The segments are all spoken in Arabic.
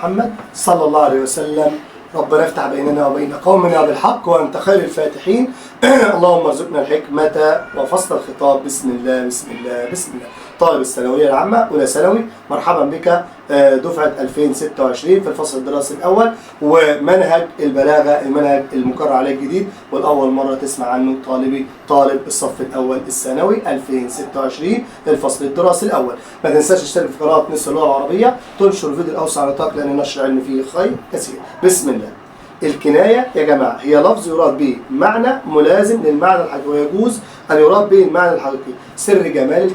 محمد صلى الله عليه وسلم. ربنا افتح بيننا وبين قومنا بالحق وأنت خير الفاتحين. اللهم ارزقنا الحكمة وفصل الخطاب. بسم الله بسم الله بسم الله. طالب الثانوية العامة أولى ثانوي، مرحبا بك دفعة 2026 في الفصل الدراسي الأول ومنهج البلاغة، المنهج المقرر عليه الجديد والأول مرة تسمع عنه طالب الصف الأول الثانوي 2026 الفصل الدراسي الأول. ما تنساش تشترك في قناة نصف اللغة العربية، تنشر الفيديو الأوسع نطاق لأن نشر العلم فيه خير كثير. بسم الله. الكناية يا جماعة هي لفظ يراد به معنى ملازم للمعنى الحقيقي، ويجوز أن يراد به المعنى الحقيقي. سر جمال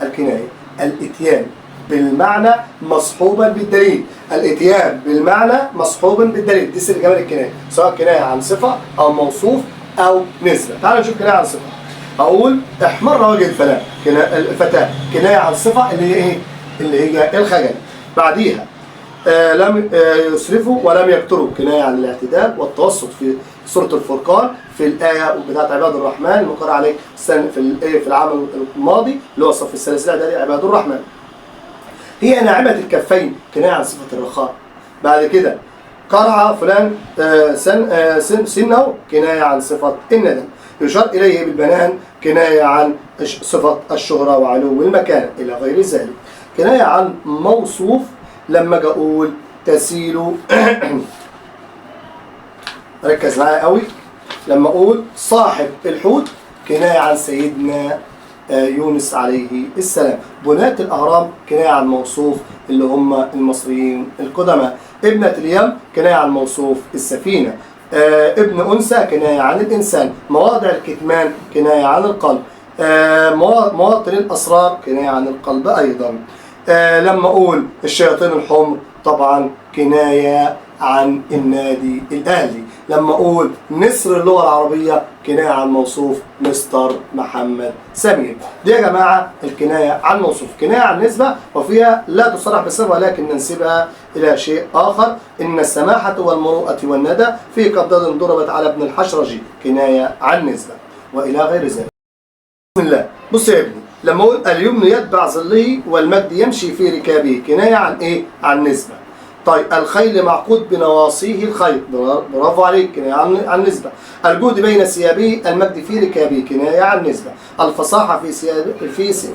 الكناية الإتيان بالمعنى مصحوبا بالدليل. الإتيان بالمعنى مصحوبا بالدليل، دي سر جمال الكناية، سواء كناية عن صفة أو موصوف أو نسبة. تعالوا نشوف كناية عن صفة. أقول احمر وجه الفتاة، كناية عن صفة اللي هي إيه؟ اللي هي الخجل. بعديها لم يسرفوا ولم يقتروا، كناية عن الاعتدال والتوسط في سورة الفرقان في الآية بتاعت عباد الرحمن المقرر عليه في العام الماضي اللي هو الصف الثالث الإعدادي عباد الرحمن. هي ناعمة الكفين، كناية عن صفة الرخاء. بعد كده قرع فلان سنه، كناية عن صفة الندم. يشار إليه بالبنان، كناية عن صفة الشهرة وعلو المكان إلى غير ذلك. كناية عن موصوف، لما اجي اقول تسيل ركز معايا قوي، لما اقول صاحب الحوت، كناية عن سيدنا يونس عليه السلام. بناة الأهرام كناية عن موصوف اللي هم المصريين القدماء. ابنة اليم كناية عن موصوف السفينة. ابن أنثى كناية عن الإنسان. مواضع الكتمان كناية عن القلب. مواطن الأسرار كناية عن القلب أيضا. لما أقول الشياطين الحمر طبعا كناية عن النادي الأهلي. لما أقول نسر اللغة العربية كناية عن موصوف مستر محمد سمير. دي يا جماعة الكناية عن موصوف. كناية عن نسبة وفيها لا تصرح بصفة ولكن ننسبها إلى شيء آخر. إن السماحة والمروءة والندى في قبضة ضربت على ابن الحشرجي، كناية عن نسبة وإلى غير ذلك. بسم الله. بص يا ابني، لما اقول اليمن يتبع ظله والمجد يمشي في ركابه، كناية عن ايه؟ عن نسبة. طيب الخيل معقود بنواصيه الخيل، برافو عليك، كناية عن نسبة. الجود بين ثيابه، المجد في ركابه، كناية عن نسبة. الفصاحة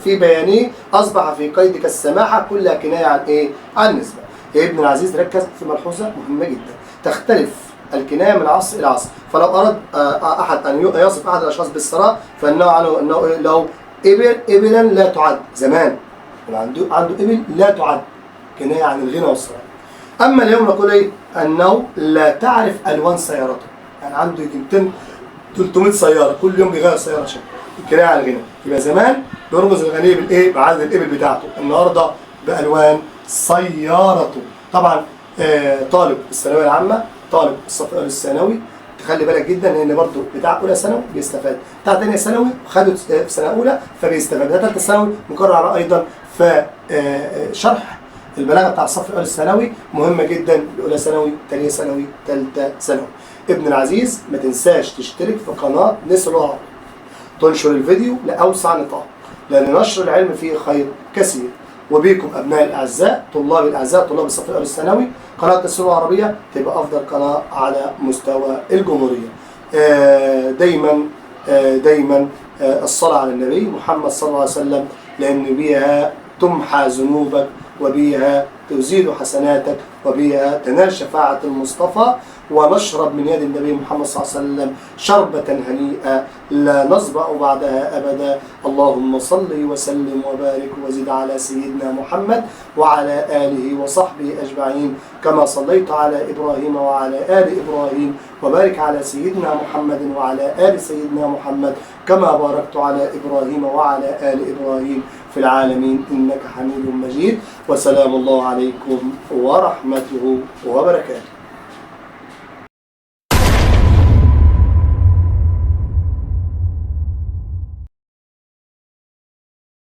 في بيانه، اصبح في قيدك السماحة، كلها كناية عن ايه؟ عن نسبة. يا ابن العزيز ركز في ملحوظة مهمة جدا، تختلف الكناية من عصر إلى عصر. فلو أراد أحد أن يصف أحد الأشخاص بالثراء فإنه أنه لو إبلا لا تعد، زمان عنده إبل لا تعد، كناية عن الغنى والثراء. أما اليوم نقول إيه؟ أنه لا تعرف ألوان سيارته، يعني عنده يمكن 300 سيارة كل يوم بيغير سيارة شكل، كناية عن الغنى. يبقى زمان بيرمز الغني بالإيه؟ بعدد الإبل بتاعته، النهارده بألوان سيارته. طبعا طالب الثانوية العامة، طالب الصف الأول الثانوي، تخلي بالك جدا لان برضو بتاع اولى ثانوي بيستفاد، بتاع ثانيه ثانوي خدوا في سنه اولى فبيستفاد، بتاع ثالثه ثانوي مقرر ايضا. فشرح البلاغه بتاع الصف الاول الثانوي مهمه جدا لاولى ثانوي، ثانيه ثانوي، ثالثه ثانوي. ابن العزيز ما تنساش تشترك في قناه نصف اللغه العربيه، تنشر الفيديو لاوسع نطاق لان نشر العلم فيه خير كثير. وبيكم ابنائي الاعزاء، طلاب الاعزاء، طلاب الصف الاول الثانوي، قناه نصف اللغه العربيه تبقى افضل قناه على مستوى الجمهوريه. دايما الصلاه على النبي محمد صلى الله عليه وسلم، لان بها تمحى ذنوبك وبها تزيد حسناتك وبها تنال شفاعه المصطفى، ونشرب من يد النبي محمد صلى الله عليه وسلم شربة هنيئة لا نظمأ بعدها أبدا. اللهم صل وسلم وبارك وزد على سيدنا محمد وعلى آله وصحبه أجمعين، كما صليت على إبراهيم وعلى آل إبراهيم، وبارك على سيدنا محمد وعلى آل سيدنا محمد كما باركت على إبراهيم وعلى آل إبراهيم في العالمين إنك حميد مجيد. وسلام الله عليكم ورحمته وبركاته.